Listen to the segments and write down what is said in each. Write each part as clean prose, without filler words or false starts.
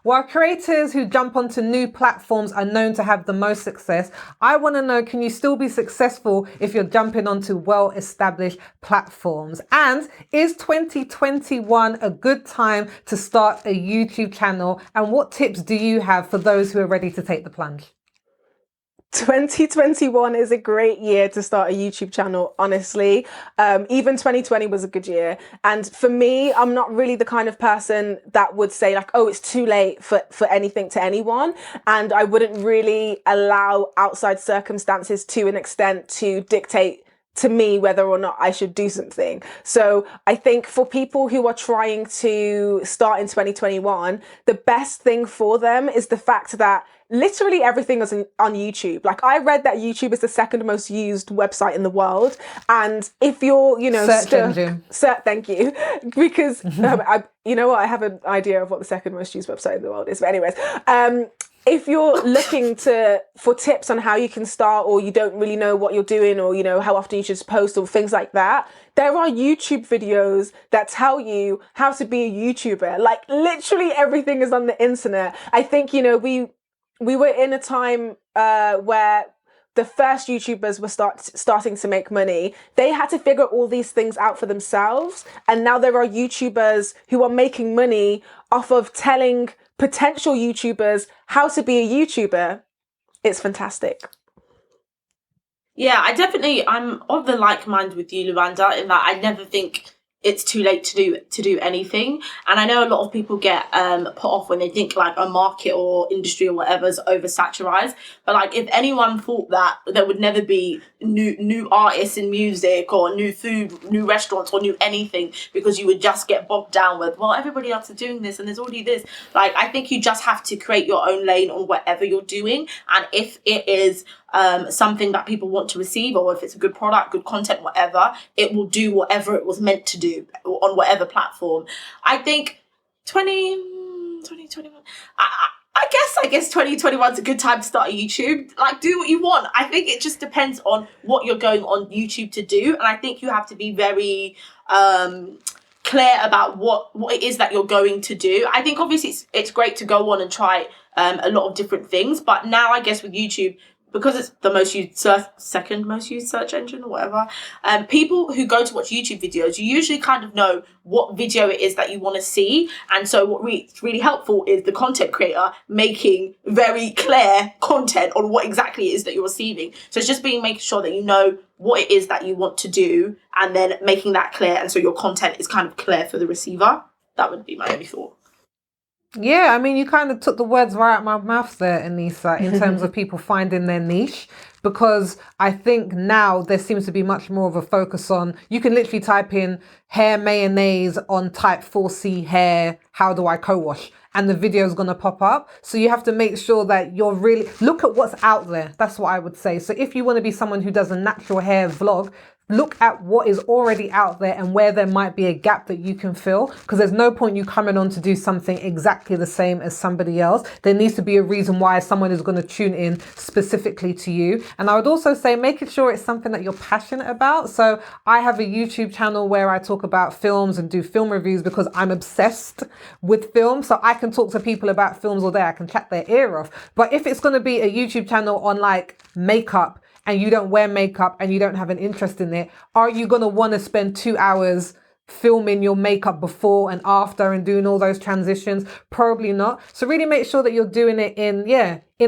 While creators who jump onto new platforms are known to have the most success, I want to know, can you still be successful if you're jumping onto well-established platforms? And is 2021 a good time to start a YouTube channel? And what tips do you have for those who are ready to take the plunge? 2021 is a great year to start a YouTube channel, honestly. Even 2020 was a good year. And for me, I'm not really the kind of person that would say like, oh, it's too late for anything to anyone. And I wouldn't really allow outside circumstances to an extent to dictate to me whether or not I should do something. So I think for people who are trying to start in 2021, the best thing for them is the fact that literally everything is on YouTube. Like, I read that YouTube is the second most used website in the world. And if you're, Search engine. thank you. Because, I have an idea of what the second most used website in the world is. But anyways, if you're looking for tips on how you can start, or you don't really know what you're doing, or, how often you should post or things like that, there are YouTube videos that tell you how to be a YouTuber. Like, literally everything is on the internet. I think, we were in a time where the first YouTubers were starting to make money. They had to figure all these things out for themselves. And now there are YouTubers who are making money off of telling potential YouTubers how to be a YouTuber. It's fantastic. Yeah, I'm of the like mind with you, Luanda, in that I never think it's too late to do anything. And I know a lot of people get put off when they think like a market or industry or whatever is oversaturated. But like, if anyone thought that there would never be new artists in music, or new food, new restaurants, or new anything, because you would just get bogged down with, well, everybody else is doing this and there's already this. Like, I think you just have to create your own lane on whatever you're doing. And if it is something that people want to receive, or if it's a good product, good content, whatever, it will do whatever it was meant to do on whatever platform. I think 2021, I guess 2021 is a good time to start a YouTube. Like, do what you want. I think it just depends on what you're going on YouTube to do. And I think you have to be very clear about what it is that you're going to do. I think obviously it's great to go on and try a lot of different things. But now I guess with YouTube, because it's the most used second most used search engine or whatever, people who go to watch YouTube videos, you usually kind of know what video it is that you want to see. And so what's really helpful is the content creator making very clear content on what exactly it is that you're receiving. So it's just making sure that you know what it is that you want to do, and then making that clear, and so your content is kind of clear for the receiver. That would be my only thought. Yeah, I mean, you kind of took the words right out of my mouth there, Anissa, in terms of people finding their niche, because I think now there seems to be much more of a focus on, you can literally type in hair mayonnaise on type 4C hair, how do I co-wash? And the video is going to pop up. So you have to make sure that you're really, look at what's out there. That's what I would say. So if you want to be someone who does a natural hair vlog, look at what is already out there and where there might be a gap that you can fill, because there's no point you coming on to do something exactly the same as somebody else. There needs to be a reason why someone is going to tune in specifically to you. And I would also say making sure it's something that you're passionate about. So I have a YouTube channel where I talk about films and do film reviews because I'm obsessed with film. So I can talk to people about films all day. I can chat their ear off. But if it's going to be a YouTube channel on like makeup, and you don't wear makeup and you don't have an interest in it, are you going to want to spend 2 hours filming your makeup before and after and doing all those transitions? Probably not. So really make sure that you're doing it in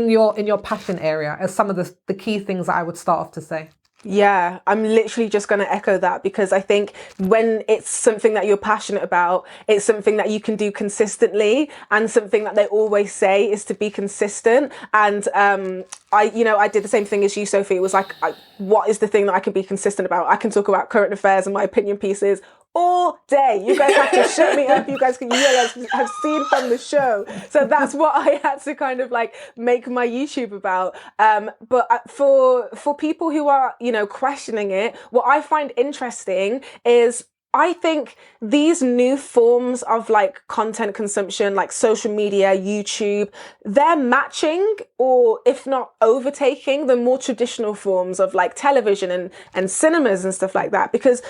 your passion area, as some of the key things that I would start off to say. Yeah, I'm literally just going to echo that, because I think when it's something that you're passionate about, it's something that you can do consistently, and something that they always say is to be consistent. And I did the same thing as you, Sophie. It was like, what is the thing that I can be consistent about? I can talk about current affairs and my opinion pieces all day. You guys have to shut me up. You guys have seen from the show. So that's what I had to kind of like make my YouTube about. But for people who are, questioning it, what I find interesting is I think these new forms of like content consumption, like social media, YouTube, they're matching, or if not overtaking, the more traditional forms of like television and cinemas and stuff like that. Because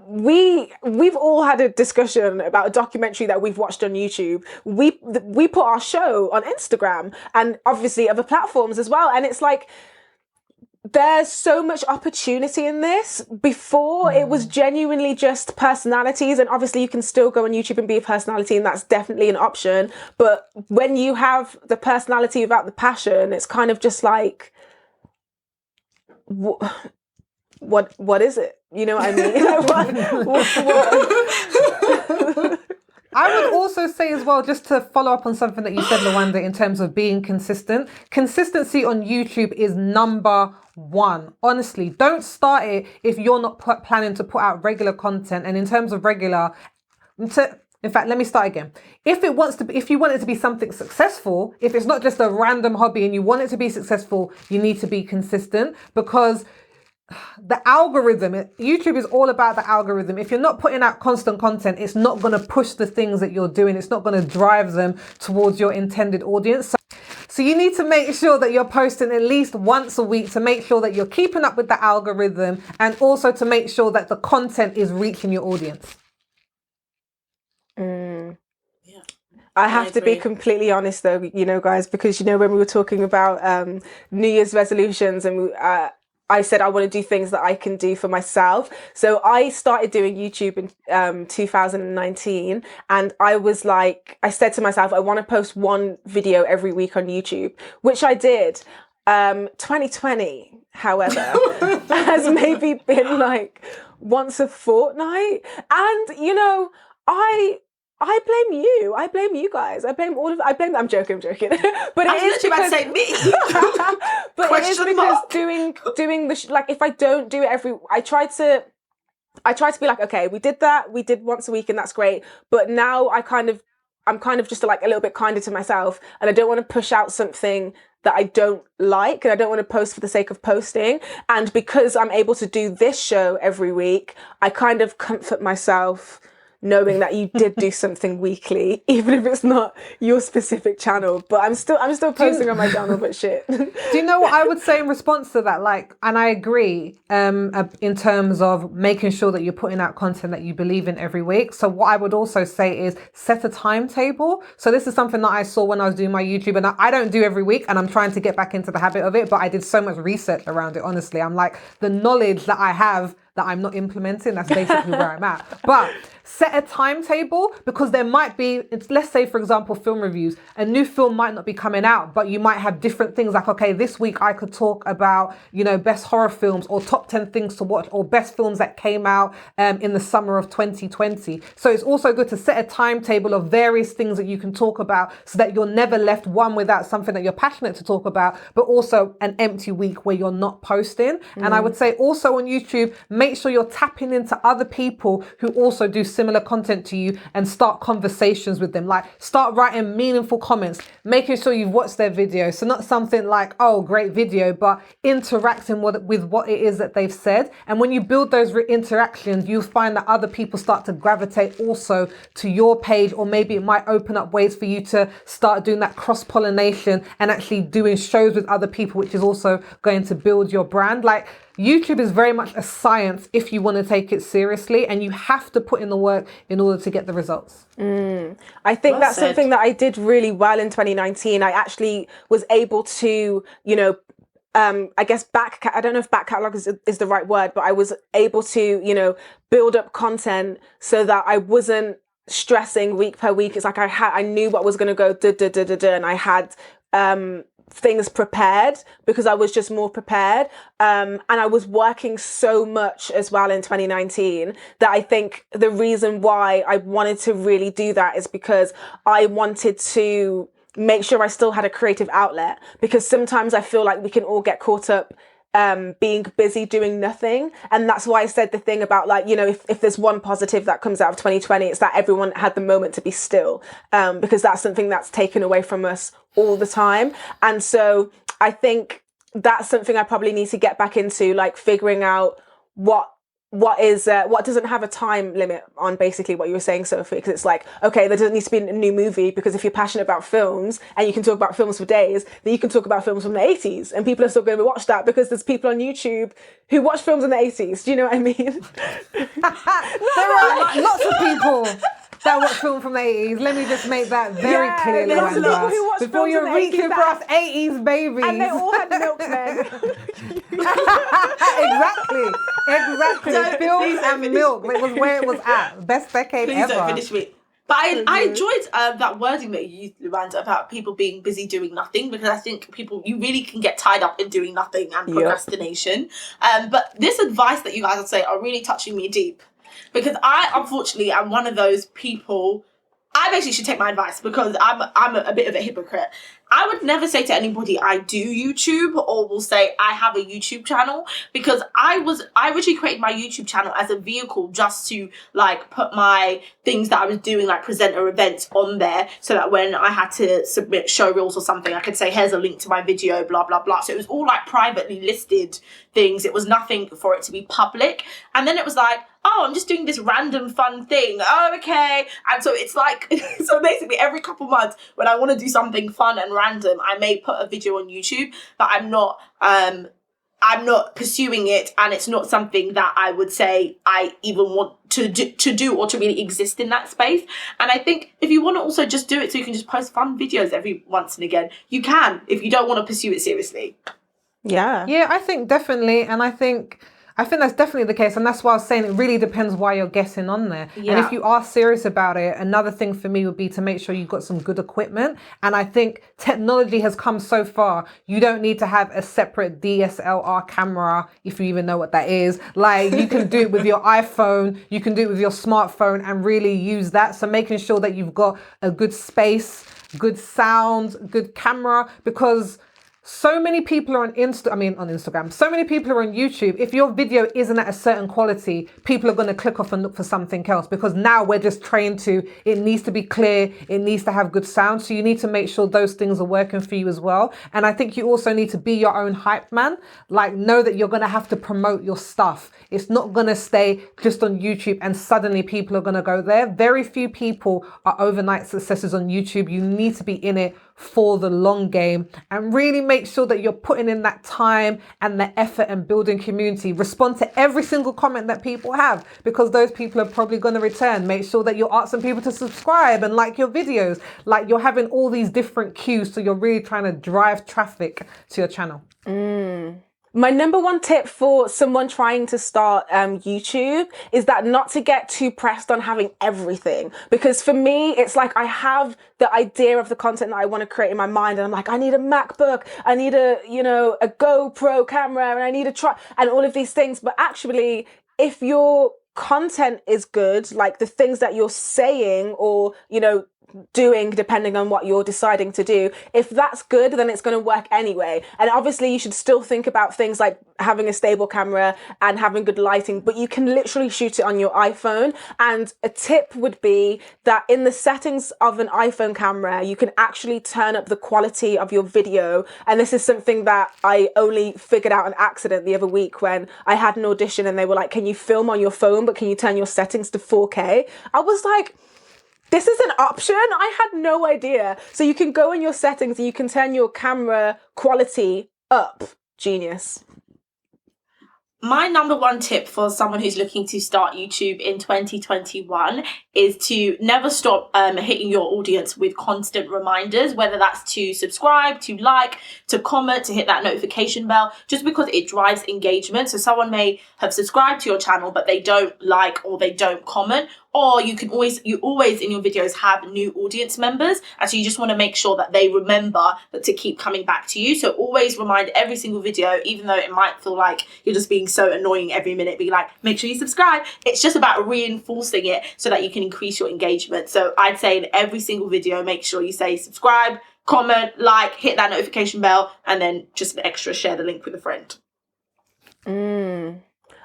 we've all had a discussion about a documentary that we've watched on YouTube. We put our show on Instagram and obviously other platforms as well. And it's like, there's so much opportunity in this. Before, it was genuinely just personalities, and obviously you can still go on YouTube and be a personality, and that's definitely an option. But when you have the personality without the passion, it's kind of just like, what is it? You know what I mean? what? I would also say as well, just to follow up on something that you said, Luanda, in terms of being consistent. Consistency on YouTube is number one. Honestly, don't start it if you're not planning to put out regular content. And in terms of regular, in fact, let me start again. If you want it to be something successful, if it's not just a random hobby and you want it to be successful, you need to be consistent, because the algorithm, YouTube is all about the algorithm. If you're not putting out constant content, it's not going to push the things that you're doing. It's not going to drive them towards your intended audience. So you need to make sure that you're posting at least once a week to make sure that you're keeping up with the algorithm, and also to make sure that the content is reaching your audience. I have to be completely honest though, you know, guys, because, you know, when we were talking about New Year's resolutions, and I said I want to do things that I can do for myself. So I started doing YouTube in 2019, and I was like, I said to myself, I want to post one video every week on YouTube, which I did. 2020, however, has maybe been like once a fortnight. And, you know, I blame you. I blame you guys. I'm joking. But it is because say me. But it is because doing the like, if I don't do it I try to be like, okay, we did once a week and that's great. But now I'm kind of just like a little bit kinder to myself, and I don't want to push out something that I don't like, and I don't want to post for the sake of posting. And because I'm able to do this show every week, I kind of comfort myself knowing that you did do something weekly, even if it's not your specific channel. But I'm still posting on my channel, but shit. Do you know what I would say in response to that? Like, and I agree, in terms of making sure that you're putting out content that you believe in every week. So what I would also say is set a timetable. So this is something that I saw when I was doing my YouTube, and I don't do every week, and I'm trying to get back into the habit of it, but I did so much research around it. Honestly, I'm like, the knowledge that I have that I'm not implementing, that's basically where I'm at. But set a timetable, because there might be, let's say, for example, film reviews. A new film might not be coming out, but you might have different things like, okay, this week I could talk about, you know, best horror films, or top 10 things to watch, or best films that came out in the summer of 2020. So it's also good to set a timetable of various things that you can talk about, so that you're never left, one, without something that you're passionate to talk about, but also an empty week where you're not posting. And I would say also on YouTube, make sure you're tapping into other people who also do similar content to you, and start conversations with them. Like, start writing meaningful comments, making sure you've watched their video. So not something like, oh, great video, but interacting with what it is that they've said. And when you build those interactions, you'll find that other people start to gravitate also to your page, or maybe it might open up ways for you to start doing that cross-pollination and actually doing shows with other people, which is also going to build your brand. Like, YouTube is very much a science if you want to take it seriously, and you have to put in the work in order to get the results. I think that's something that I did really well in 2019. I actually was able to, you know, I guess I don't know if back catalog is the right word, but I was able to, you know, build up content so that I wasn't stressing week per week. It's like I knew what was going to go and I had things prepared, because I was just more prepared, and I was working so much as well in 2019 that I think the reason why I wanted to really do that is because I wanted to make sure I still had a creative outlet, because sometimes I feel like we can all get caught up being busy doing nothing. And that's why I said the thing about, like, you know, if there's one positive that comes out of 2020, it's that everyone had the moment to be still, because that's something that's taken away from us all the time. And so I think that's something I probably need to get back into, like figuring out what what doesn't have a time limit on basically what you were saying, Sophie, because it's like, okay, there doesn't need to be a new movie, because if you're passionate about films and you can talk about films for days, then you can talk about films from the 80s and people are still going to watch that because there's people on YouTube who watch films in the 80s. Do you know what I mean? There are lots of people that watch film from the 80s. Let me just make that very clear, there's people Luanda. who watch Before films you're in the reaching 80s for us 80s babies. and they all had milkmen. Exactly. Don't- Films please don't and finish milk. me. It was where it was at. Best decade Please ever. don't finish me. But I enjoyed that wording that you used, Luanda, about people being busy doing nothing, because I think you really can get tied up in doing nothing and procrastination. But this advice that you guys are saying are really touching me deep, because I, unfortunately, am one of those people. I basically should take my advice, because I'm a bit of a hypocrite. I would never say to anybody I do YouTube, or will say I have a YouTube channel, because I originally created my YouTube channel as a vehicle just to like put my things that I was doing, like presenter events, on there, so that when I had to submit show reels or something, I could say, here's a link to my video, blah blah blah. So it was all like privately listed things. It was nothing for it to be public. And then it was like, oh, I'm just doing this random fun thing. Oh, okay. And so it's like, so basically every couple months when I want to do something fun and random, I may put a video on YouTube, but I'm not pursuing it, and it's not something that I would say I even want to do or to really exist in that space. And I think if you want to also just do it so you can just post fun videos every once and again, you can, if you don't want to pursue it seriously. Yeah, I think definitely, and I think that's definitely the case, and that's why I was saying it really depends why you're getting on there. Yeah. And if you are serious about it, another thing for me would be to make sure you've got some good equipment. And I think technology has come so far, you don't need to have a separate DSLR camera, if you even know what that is. Like, you can do it with your iPhone, you can do it with your smartphone, and really use that. So making sure that you've got a good space, good sound, good camera, because so many people are on Instagram. So many people are on YouTube. If your video isn't at a certain quality, people are going to click off and look for something else, because now we're just trained to, it needs to be clear, it needs to have good sound. So you need to make sure those things are working for you as well. And I think you also need to be your own hype man. Like, know that you're going to have to promote your stuff. It's not going to stay just on YouTube and suddenly people are going to go there. Very few people are overnight successes on YouTube. You need to be in it for the long game, and really make sure that you're putting in that time and the effort and building community. Respond to every single comment that people have, because those people are probably going to return. Make sure that you're asking people to subscribe and like your videos. Like, you're having all these different cues, so you're really trying to drive traffic to your channel. My number one tip for someone trying to start YouTube is that not to get too pressed on having everything. Because for me, it's like I have the idea of the content that I want to create in my mind, and I'm like, I need a MacBook, I need a GoPro camera, and I need and all of these things. But actually, if your content is good, like the things that you're saying or, doing, depending on what you're deciding to do, if that's good, then it's going to work anyway. And obviously you should still think about things like having a stable camera and having good lighting, but you can literally shoot it on your iPhone. And a tip would be that in the settings of an iPhone camera, you can actually turn up the quality of your video. And this is something that I only figured out on accident the other week when I had an audition and they were like, can you film on your phone, but can you turn your settings to 4K? I was like, this is an option? I had no idea. So you can go in your settings and you can turn your camera quality up. Genius. My number one tip for someone who's looking to start YouTube in 2021 is to never stop hitting your audience with constant reminders, whether that's to subscribe, to like, to comment, to hit that notification bell, just because it drives engagement. So someone may have subscribed to your channel, but they don't like or they don't comment. Or you always in your videos have new audience members, and so you just want to make sure that they remember that to keep coming back to you. So always remind every single video, even though it might feel like you're just being so annoying every minute, be like, make sure you subscribe. It's just about reinforcing it so that you can increase your engagement. So I'd say in every single video, make sure you say subscribe, comment, like, hit that notification bell, and then just an extra, share the link with a friend.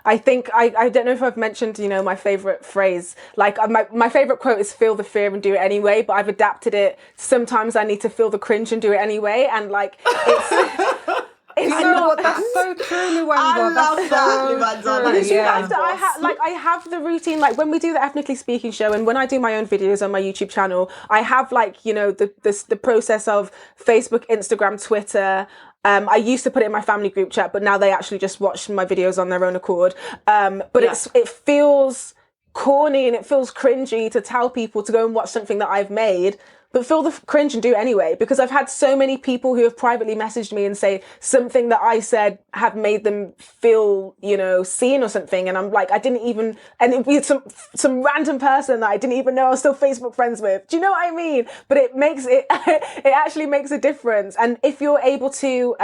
I think, I don't know if I've mentioned, my favorite phrase. Like, my favorite quote is feel the fear and do it anyway, but I've adapted it. Sometimes I need to feel the cringe and do it anyway. And like, it's, It's You know not. what? That's so true, Luanda. I love That's that, so Luanda. true. Like, she Yeah. has I have the routine, like when we do the Ethnically Speaking show and when I do my own videos on my YouTube channel, I have like, you know, the process of Facebook, Instagram, Twitter. I used to put it in my family group chat, but now they actually just watch my videos on their own accord. But it feels corny and it feels cringy to tell people to go and watch something that I've made, but feel the cringe and do it anyway, because I've had so many people who have privately messaged me and say something that I said have made them feel, you know, seen or something. And I'm like, I didn't even, and it'd be some random person that I didn't even know I was still Facebook friends with. Do you know what I mean? But it makes it, it actually makes a difference. And if you're able to,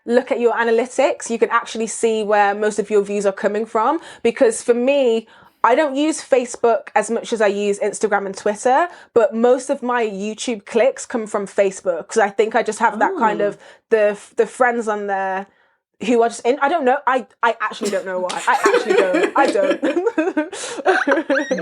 look at your analytics, you can actually see where most of your views are coming from. Because for me, I don't use Facebook as much as I use Instagram and Twitter, but most of my YouTube clicks come from Facebook because I think I just have that kind of the friends on there who are just in. I don't know. I actually don't know why. I actually don't. I don't.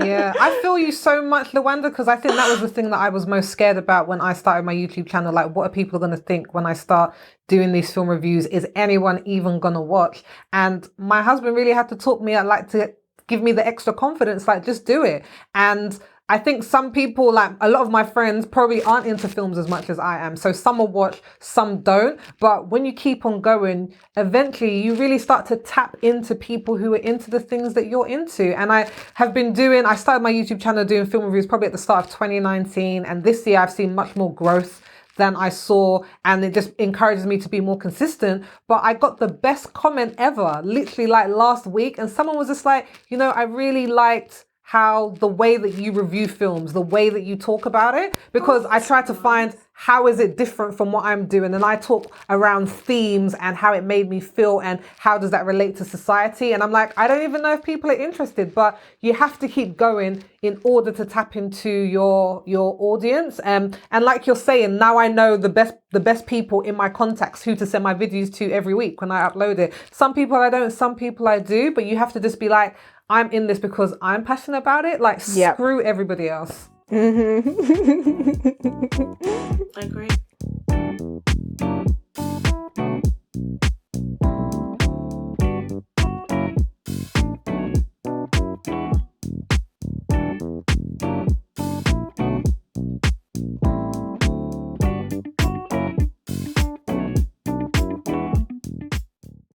Yeah, I feel you so much, Luanda, because I think that was the thing that I was most scared about when I started my YouTube channel. Like, what are people going to think when I start doing these film reviews? Is anyone even going to watch? And my husband really had to talk me. I'd like to give me the extra confidence, like just do it. And I think some people, like a lot of my friends, probably aren't into films as much as I am. So some will watch, some don't. But when you keep on going, eventually you really start to tap into people who are into the things that you're into. And I started my YouTube channel doing film reviews probably at the start of 2019. And this year I've seen much more growth than I saw, and it just encourages me to be more consistent. But I got the best comment ever, literally like last week, and someone was just like, you know, I really liked how the way that you review films, the way that you talk about it, because I try to find how is it different from what I'm doing, and I talk around themes and how it made me feel and how does that relate to society. And I'm like, I don't even know if people are interested, but you have to keep going in order to tap into your audience. And like you're saying, now I know the best people in my contacts who to send my videos to every week when I upload it. Some people I don't, some people I do, but you have to just be like, I'm in this because I'm passionate about it. Like, screw everybody else. I agree.